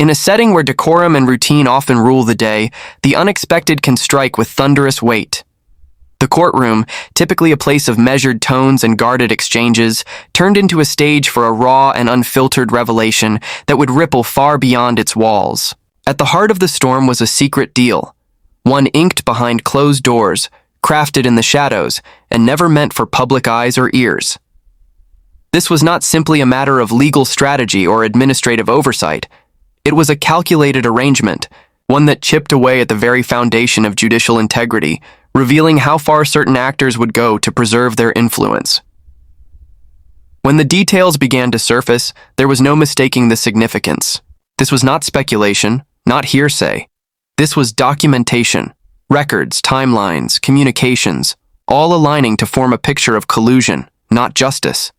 In a setting where decorum and routine often rule the day, the unexpected can strike with thunderous weight. The courtroom, typically a place of measured tones and guarded exchanges, turned into a stage for a raw and unfiltered revelation that would ripple far beyond its walls. At the heart of the storm was a secret deal, one inked behind closed doors, crafted in the shadows, and never meant for public eyes or ears. This was not simply a matter of legal strategy or administrative oversight. It was a calculated arrangement, one that chipped away at the very foundation of judicial integrity, revealing how far certain actors would go to preserve their influence. When the details began to surface, there was no mistaking the significance. This was not speculation, not hearsay. This was documentation, records, timelines, communications, all aligning to form a picture of collusion, not justice.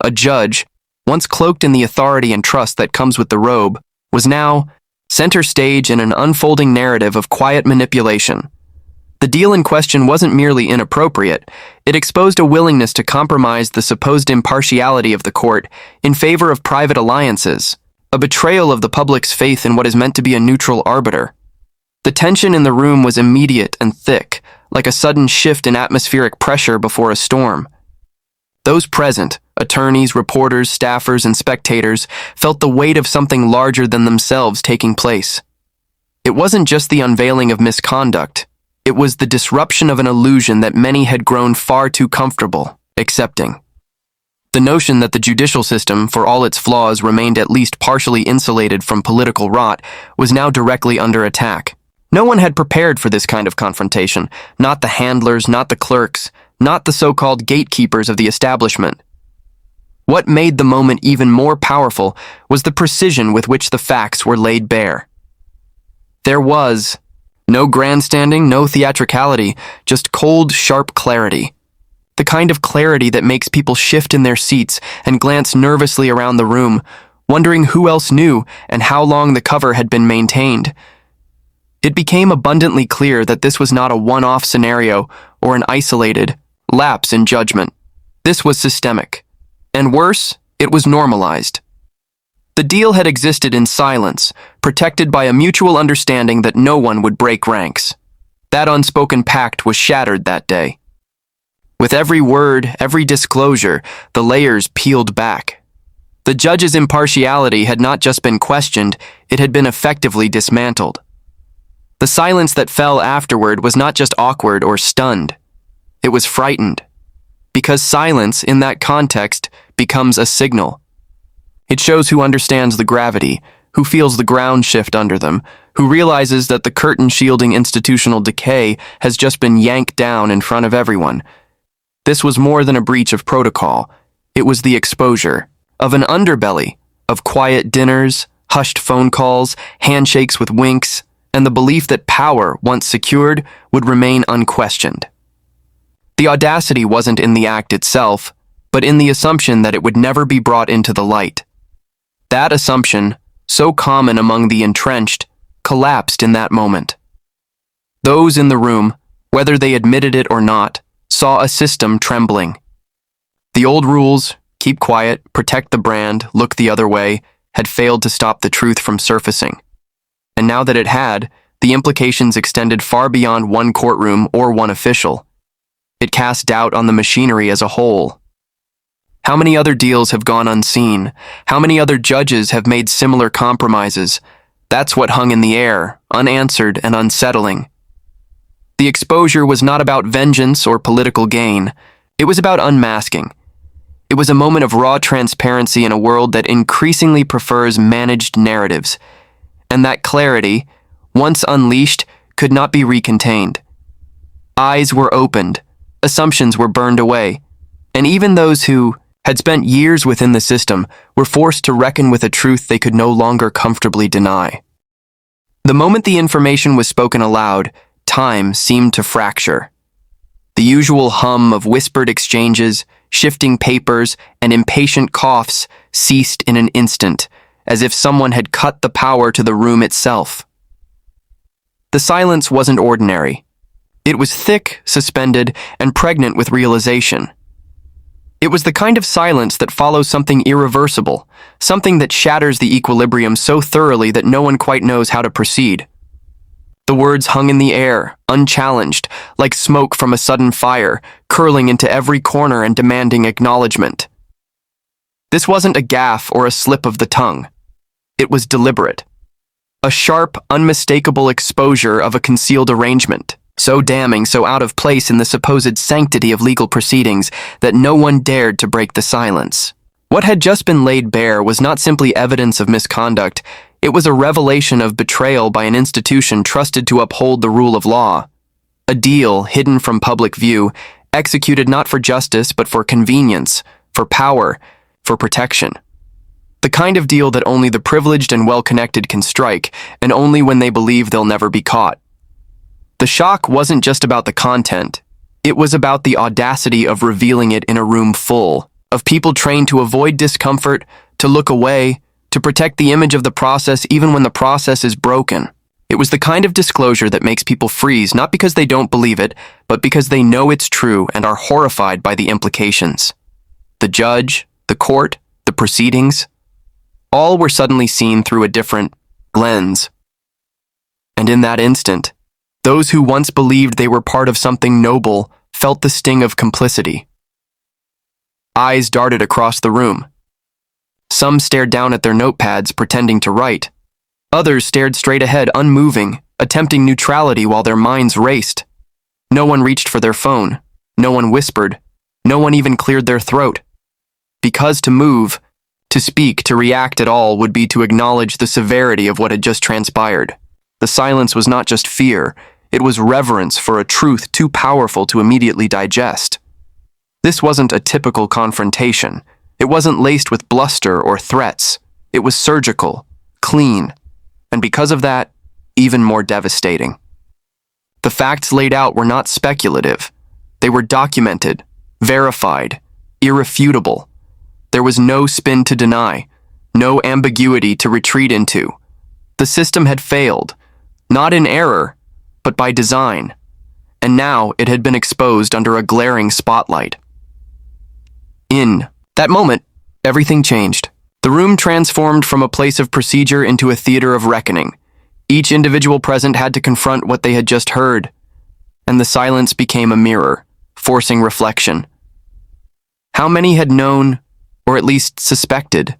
A judge, once cloaked in the authority and trust that comes with the robe, was now center stage in an unfolding narrative of quiet manipulation. The deal in question wasn't merely inappropriate, it exposed a willingness to compromise the supposed impartiality of the court in favor of private alliances, a betrayal of the public's faith in what is meant to be a neutral arbiter. The tension in the room was immediate and thick, like a sudden shift in atmospheric pressure before a storm. Those present, attorneys, reporters, staffers, and spectators, felt the weight of something larger than themselves taking place. It wasn't just the unveiling of misconduct. It was the disruption of an illusion that many had grown far too comfortable accepting. The notion that the judicial system, for all its flaws, remained at least partially insulated from political rot was now directly under attack. No one had prepared for this kind of confrontation, not the handlers, not the clerks, not the so-called gatekeepers of the establishment. What made the moment even more powerful was the precision with which the facts were laid bare. There was no grandstanding, no theatricality, just cold, sharp clarity. The kind of clarity that makes people shift in their seats and glance nervously around the room, wondering who else knew and how long the cover had been maintained. It became abundantly clear that this was not a one-off scenario or an isolated lapse in judgment. This was systemic. And worse, it was normalized. The deal had existed in silence, protected by a mutual understanding that no one would break ranks. That unspoken pact was shattered that day. With every word, every disclosure, the layers peeled back. The judge's impartiality had not just been questioned, it had been effectively dismantled. The silence that fell afterward was not just awkward or stunned. It was frightened. Because silence, in that context, becomes a signal. It shows who understands the gravity, who feels the ground shift under them, who realizes that the curtain shielding institutional decay has just been yanked down in front of everyone. This was more than a breach of protocol. It was the exposure of an underbelly, of quiet dinners, hushed phone calls, handshakes with winks, and the belief that power, once secured, would remain unquestioned. The audacity wasn't in the act itself, but in the assumption that it would never be brought into the light. That assumption, so common among the entrenched, collapsed in that moment. Those in the room, whether they admitted it or not, saw a system trembling. The old rules, keep quiet, protect the brand, look the other way, had failed to stop the truth from surfacing. And now that it had, the implications extended far beyond one courtroom or one official. It cast doubt on the machinery as a whole. How many other deals have gone unseen? How many other judges have made similar compromises? That's what hung in the air, unanswered and unsettling. The exposure was not about vengeance or political gain. It was about unmasking. It was a moment of raw transparency in a world that increasingly prefers managed narratives. And that clarity, once unleashed, could not be recontained. Eyes were opened, assumptions were burned away, and even those who had spent years within the system were forced to reckon with a truth they could no longer comfortably deny. The moment the information was spoken aloud, time seemed to fracture. The usual hum of whispered exchanges, shifting papers, and impatient coughs ceased in an instant, as if someone had cut the power to the room itself. The silence wasn't ordinary. It was thick, suspended, and pregnant with realization. It was the kind of silence that follows something irreversible, something that shatters the equilibrium so thoroughly that no one quite knows how to proceed. The words hung in the air, unchallenged, like smoke from a sudden fire, curling into every corner and demanding acknowledgement. This wasn't a gaffe or a slip of the tongue. It was deliberate. A sharp, unmistakable exposure of a concealed arrangement, so damning, so out of place in the supposed sanctity of legal proceedings that no one dared to break the silence. What had just been laid bare was not simply evidence of misconduct, it was a revelation of betrayal by an institution trusted to uphold the rule of law. A deal hidden from public view, executed not for justice but for convenience, for power, for protection. The kind of deal that only the privileged and well-connected can strike, and only when they believe they'll never be caught. The shock wasn't just about the content, it was about the audacity of revealing it in a room full of people trained to avoid discomfort, to look away, to protect the image of the process even when the process is broken. It was the kind of disclosure that makes people freeze, not because they don't believe it, but because they know it's true and are horrified by the implications. The judge, the court, the proceedings, all were suddenly seen through a different lens. And in that instant, those who once believed they were part of something noble felt the sting of complicity. Eyes darted across the room. Some stared down at their notepads, pretending to write. Others stared straight ahead, unmoving, attempting neutrality while their minds raced. No one reached for their phone. No one whispered. No one even cleared their throat. Because to move, to speak, to react at all would be to acknowledge the severity of what had just transpired. The silence was not just fear, it was reverence for a truth too powerful to immediately digest. This wasn't a typical confrontation. It wasn't laced with bluster or threats. It was surgical, clean, and because of that, even more devastating. The facts laid out were not speculative. They were documented, verified, irrefutable. There was no spin to deny, no ambiguity to retreat into. The system had failed, not in error, but by design, and now it had been exposed under a glaring spotlight. In that moment, everything changed. The room transformed from a place of procedure into a theater of reckoning. Each individual present had to confront what they had just heard, and the silence became a mirror, forcing reflection. How many had known, or at least suspected?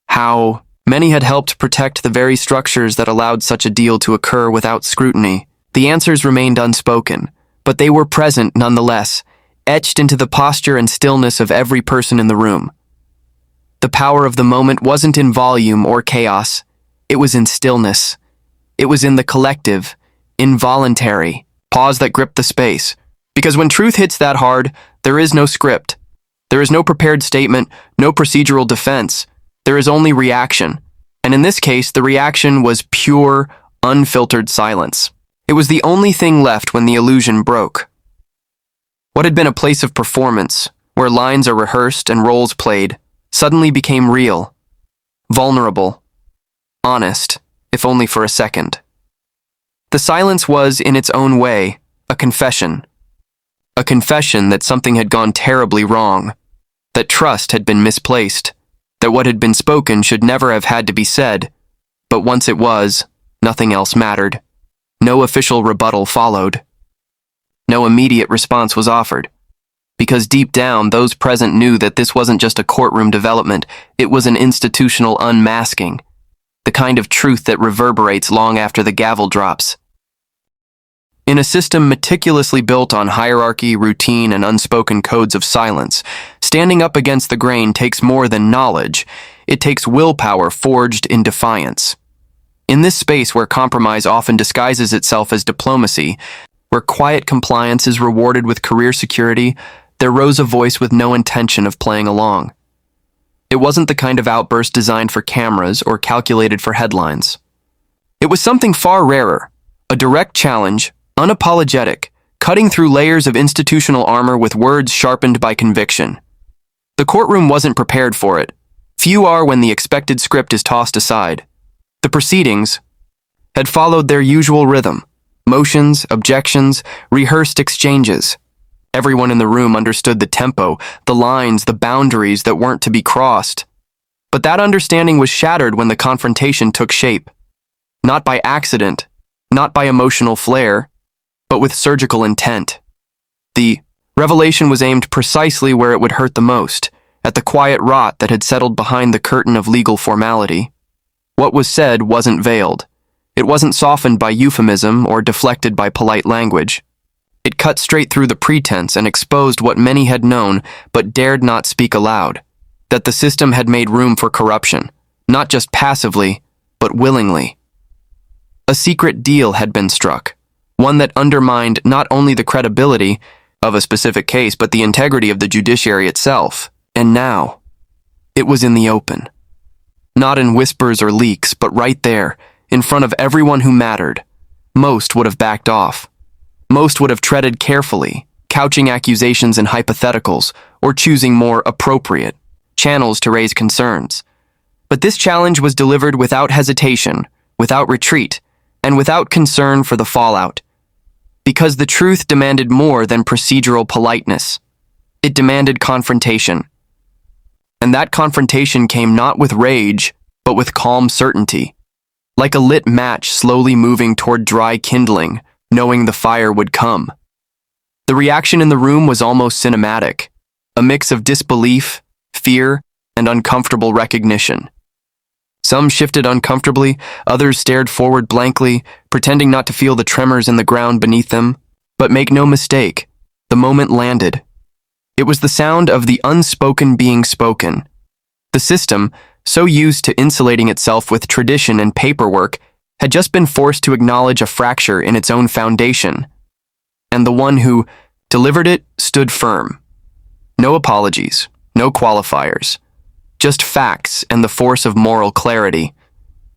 How many had helped protect the very structures that allowed such a deal to occur without scrutiny? The answers remained unspoken, but they were present nonetheless, etched into the posture and stillness of every person in the room. The power of the moment wasn't in volume or chaos, it was in stillness. It was in the collective, involuntary pause that gripped the space. Because when truth hits that hard, there is no script. There is no prepared statement, no procedural defense. There is only reaction. And in this case, the reaction was pure, unfiltered silence. It was the only thing left when the illusion broke. What had been a place of performance, where lines are rehearsed and roles played, suddenly became real, vulnerable, honest, if only for a second. The silence was, in its own way, a confession. A confession that something had gone terribly wrong, that trust had been misplaced, that what had been spoken should never have had to be said, but once it was, nothing else mattered. No official rebuttal followed. No immediate response was offered, because deep down those present knew that this wasn't just a courtroom development, it was an institutional unmasking, the kind of truth that reverberates long after the gavel drops. In a system meticulously built on hierarchy, routine, and unspoken codes of silence, standing up against the grain takes more than knowledge, it takes willpower forged in defiance. In this space where compromise often disguises itself as diplomacy, where quiet compliance is rewarded with career security, there rose a voice with no intention of playing along. It wasn't the kind of outburst designed for cameras or calculated for headlines. It was something far rarer, a direct challenge, unapologetic, cutting through layers of institutional armor with words sharpened by conviction. The courtroom wasn't prepared for it. Few are when the expected script is tossed aside. The proceedings had followed their usual rhythm. Motions, objections, rehearsed exchanges. Everyone in the room understood the tempo, the lines, the boundaries that weren't to be crossed. But that understanding was shattered when the confrontation took shape. Not by accident, not by emotional flair, but with surgical intent. The revelation was aimed precisely where it would hurt the most, at the quiet rot that had settled behind the curtain of legal formality. What was said wasn't veiled. It wasn't softened by euphemism or deflected by polite language. It cut straight through the pretense and exposed what many had known but dared not speak aloud, that the system had made room for corruption, not just passively, but willingly. A secret deal had been struck, one that undermined not only the credibility of a specific case, but the integrity of the judiciary itself. And now, it was in the open. Not in whispers or leaks, but right there, in front of everyone who mattered. Most would have backed off. Most would have treaded carefully, couching accusations in hypotheticals, or choosing more appropriate channels to raise concerns. But this challenge was delivered without hesitation, without retreat, and without concern for the fallout. Because the truth demanded more than procedural politeness. It demanded confrontation. And that confrontation came not with rage, but with calm certainty. Like a lit match slowly moving toward dry kindling, knowing the fire would come. The reaction in the room was almost cinematic, a mix of disbelief, fear, and uncomfortable recognition. Some shifted uncomfortably, others stared forward blankly, pretending not to feel the tremors in the ground beneath them. But make no mistake, the moment landed. It was the sound of the unspoken being spoken. The system, so used to insulating itself with tradition and paperwork, had just been forced to acknowledge a fracture in its own foundation. And the one who delivered it stood firm. No apologies, no qualifiers. Just facts and the force of moral clarity.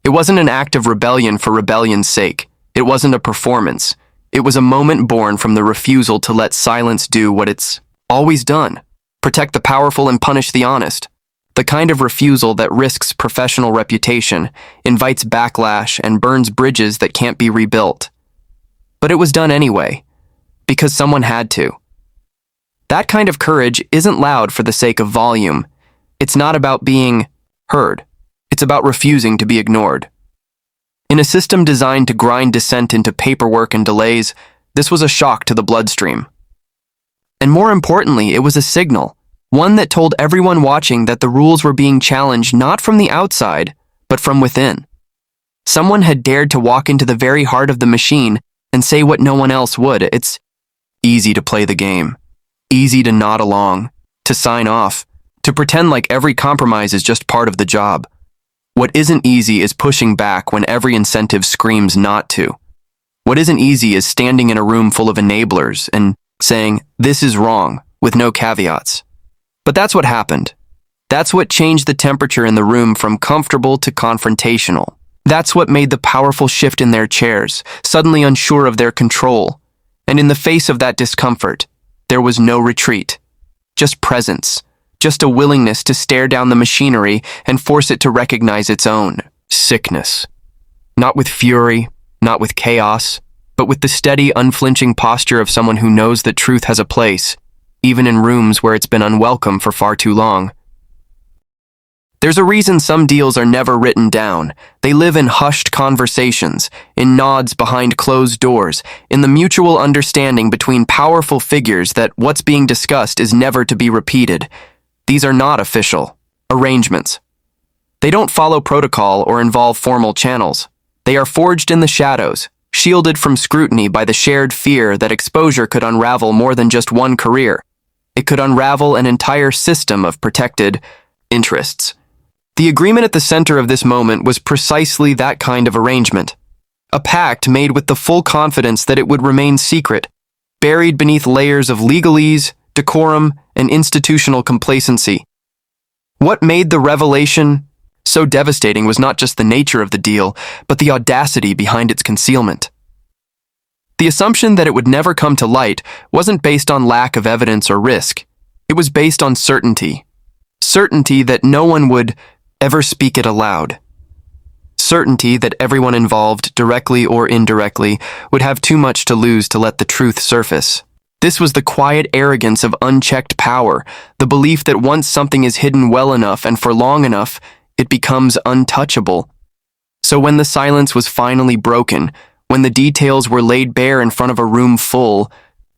It wasn't an act of rebellion for rebellion's sake. It wasn't a performance. It was a moment born from the refusal to let silence do what it's always done. Protect the powerful and punish the honest. The kind of refusal that risks professional reputation, invites backlash, and burns bridges that can't be rebuilt. But it was done anyway, because someone had to. That kind of courage isn't loud for the sake of volume. It's not about being heard. It's about refusing to be ignored. In a system designed to grind dissent into paperwork and delays, this was a shock to the bloodstream. And more importantly, it was a signal, one that told everyone watching that the rules were being challenged not from the outside, but from within. Someone had dared to walk into the very heart of the machine and say what no one else would. It's easy to play the game, easy to nod along, to sign off, to pretend like every compromise is just part of the job. What isn't easy is pushing back when every incentive screams not to. What isn't easy is standing in a room full of enablers and saying, "This is wrong," with no caveats. But that's what happened. That's what changed the temperature in the room from comfortable to confrontational. That's what made the powerful shift in their chairs, suddenly unsure of their control. And in the face of that discomfort, there was no retreat. Just presence. Just a willingness to stare down the machinery and force it to recognize its own sickness. Not with fury, not with chaos, but with the steady, unflinching posture of someone who knows that truth has a place, even in rooms where it's been unwelcome for far too long. There's a reason some deals are never written down. They live in hushed conversations, in nods behind closed doors, in the mutual understanding between powerful figures that what's being discussed is never to be repeated. These are not official arrangements. They don't follow protocol or involve formal channels. They are forged in the shadows, shielded from scrutiny by the shared fear that exposure could unravel more than just one career. It could unravel an entire system of protected interests. The agreement at the center of this moment was precisely that kind of arrangement. A pact made with the full confidence that it would remain secret, buried beneath layers of legalese, decorum, and institutional complacency. What made the revelation so devastating was not just the nature of the deal, but the audacity behind its concealment. The assumption that it would never come to light wasn't based on lack of evidence or risk. It was based on certainty. Certainty that no one would ever speak it aloud. Certainty that everyone involved, directly or indirectly, would have too much to lose to let the truth surface. This was the quiet arrogance of unchecked power, the belief that once something is hidden well enough and for long enough, it becomes untouchable. So when the silence was finally broken, when the details were laid bare in front of a room full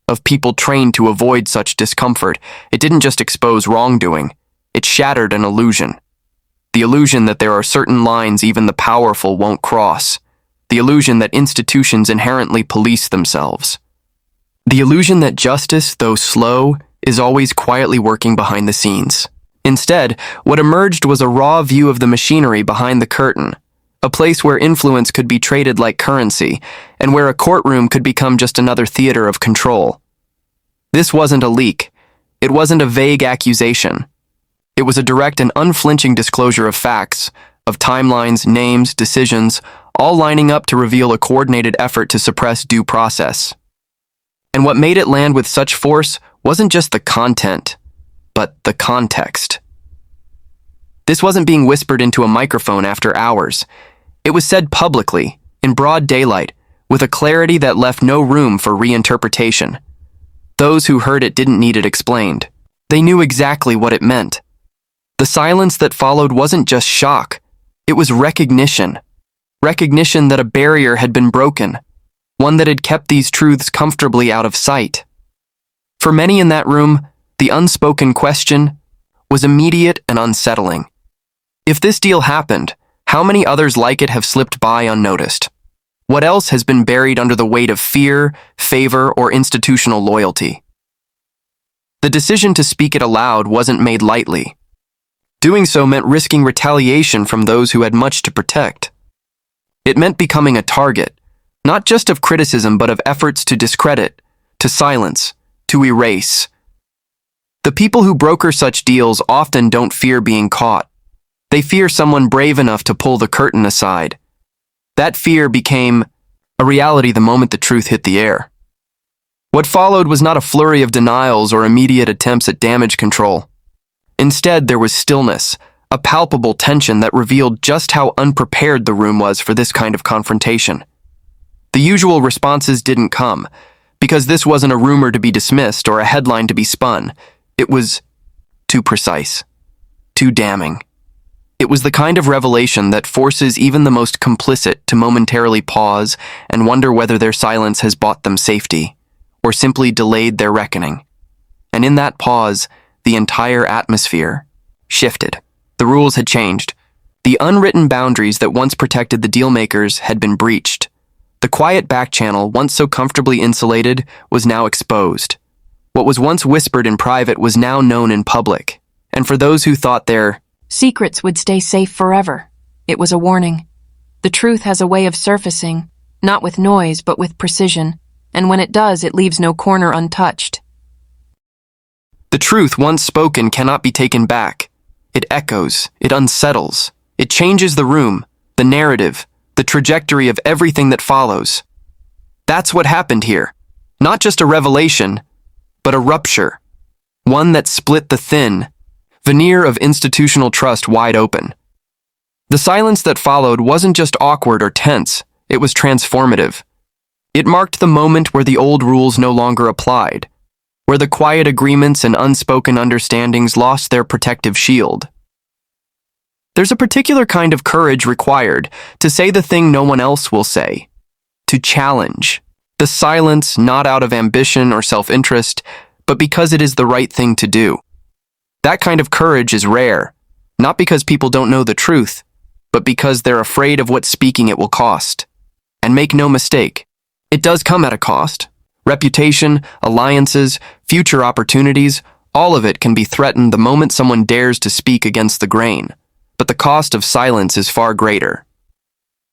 of people trained to avoid such discomfort, it didn't just expose wrongdoing, it shattered an illusion. The illusion that there are certain lines even the powerful won't cross. The illusion that institutions inherently police themselves. The illusion that justice, though slow, is always quietly working behind the scenes. Instead, what emerged was a raw view of the machinery behind the curtain, a place where influence could be traded like currency, and where a courtroom could become just another theater of control. This wasn't a leak. It wasn't a vague accusation. It was a direct and unflinching disclosure of facts, of timelines, names, decisions, all lining up to reveal a coordinated effort to suppress due process. And what made it land with such force wasn't just the content, but the context. This wasn't being whispered into a microphone after hours. It was said publicly, in broad daylight, with a clarity that left no room for reinterpretation. Those who heard it didn't need it explained. They knew exactly what it meant. The silence that followed wasn't just shock. It was recognition. Recognition that a barrier had been broken, one that had kept these truths comfortably out of sight. For many in that room, the unspoken question was immediate and unsettling. If this deal happened, how many others like it have slipped by unnoticed? What else has been buried under the weight of fear, favor, or institutional loyalty? The decision to speak it aloud wasn't made lightly. Doing so meant risking retaliation from those who had much to protect. It meant becoming a target, not just of criticism but of efforts to discredit, to silence, to erase. The people who broker such deals often don't fear being caught. They fear someone brave enough to pull the curtain aside. That fear became a reality the moment the truth hit the air. What followed was not a flurry of denials or immediate attempts at damage control. Instead, there was stillness, a palpable tension that revealed just how unprepared the room was for this kind of confrontation. The usual responses didn't come, because this wasn't a rumor to be dismissed or a headline to be spun. It was too precise, too damning. It was the kind of revelation that forces even the most complicit to momentarily pause and wonder whether their silence has bought them safety, or simply delayed their reckoning. And in that pause, the entire atmosphere shifted. The rules had changed. The unwritten boundaries that once protected the dealmakers had been breached. The quiet back channel, once so comfortably insulated, was now exposed. What was once whispered in private was now known in public. And for those who thought their secrets would stay safe forever, it was a warning. The truth has a way of surfacing, not with noise but with precision, and when it does, it leaves no corner untouched. The truth once spoken cannot be taken back. It echoes, it unsettles, it changes the room, the narrative, the trajectory of everything that follows. That's what happened here. Not just a revelation, but a rupture. One that split the thin veneer of institutional trust wide open. The silence that followed wasn't just awkward or tense, it was transformative. It marked the moment where the old rules no longer applied, where the quiet agreements and unspoken understandings lost their protective shield. There's a particular kind of courage required to say the thing no one else will say, to challenge. The silence not out of ambition or self-interest, but because it is the right thing to do. That kind of courage is rare, not because people don't know the truth, but because they're afraid of what speaking it will cost. And make no mistake, it does come at a cost. Reputation, alliances, future opportunities, all of it can be threatened the moment someone dares to speak against the grain. But the cost of silence is far greater.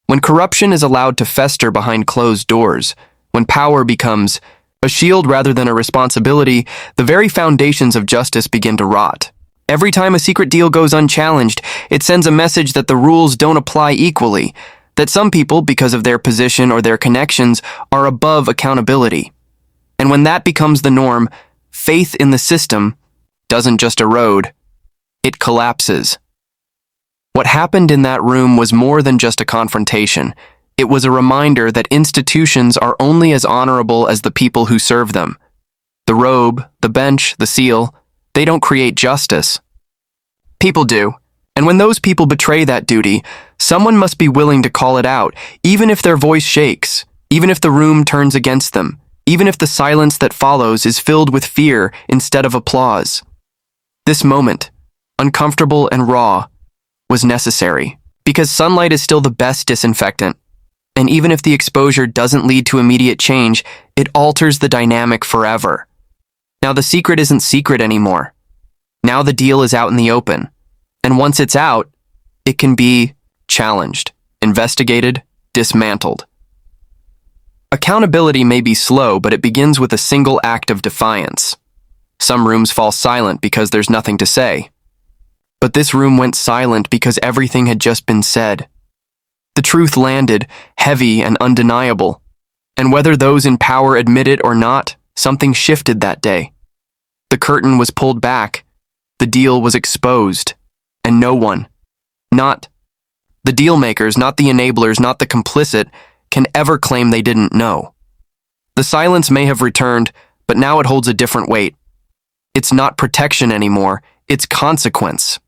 When corruption is allowed to fester behind closed doors, when power becomes a shield rather than a responsibility, the very foundations of justice begin to rot. Every time a secret deal goes unchallenged, it sends a message that the rules don't apply equally, that some people, because of their position or their connections, are above accountability. And when that becomes the norm, faith in the system doesn't just erode, it collapses. What happened in that room was more than just a confrontation. It was a reminder that institutions are only as honorable as the people who serve them. The robe, the bench, the seal, they don't create justice. People do. And when those people betray that duty, someone must be willing to call it out, even if their voice shakes, even if the room turns against them, even if the silence that follows is filled with fear instead of applause. This moment, uncomfortable and raw, was necessary, because sunlight is still the best disinfectant. And even if the exposure doesn't lead to immediate change, it alters the dynamic forever. Now the secret isn't secret anymore. Now the deal is out in the open. And once it's out, it can be challenged, investigated, dismantled. Accountability may be slow, but it begins with a single act of defiance. Some rooms fall silent because there's nothing to say. But this room went silent because everything had just been said. The truth landed, heavy and undeniable. And whether those in power admit it or not, something shifted that day. The curtain was pulled back. The deal was exposed. And no one, not the deal makers, not the enablers, not the complicit, can ever claim they didn't know. The silence may have returned, but now it holds a different weight. It's not protection anymore, it's consequence.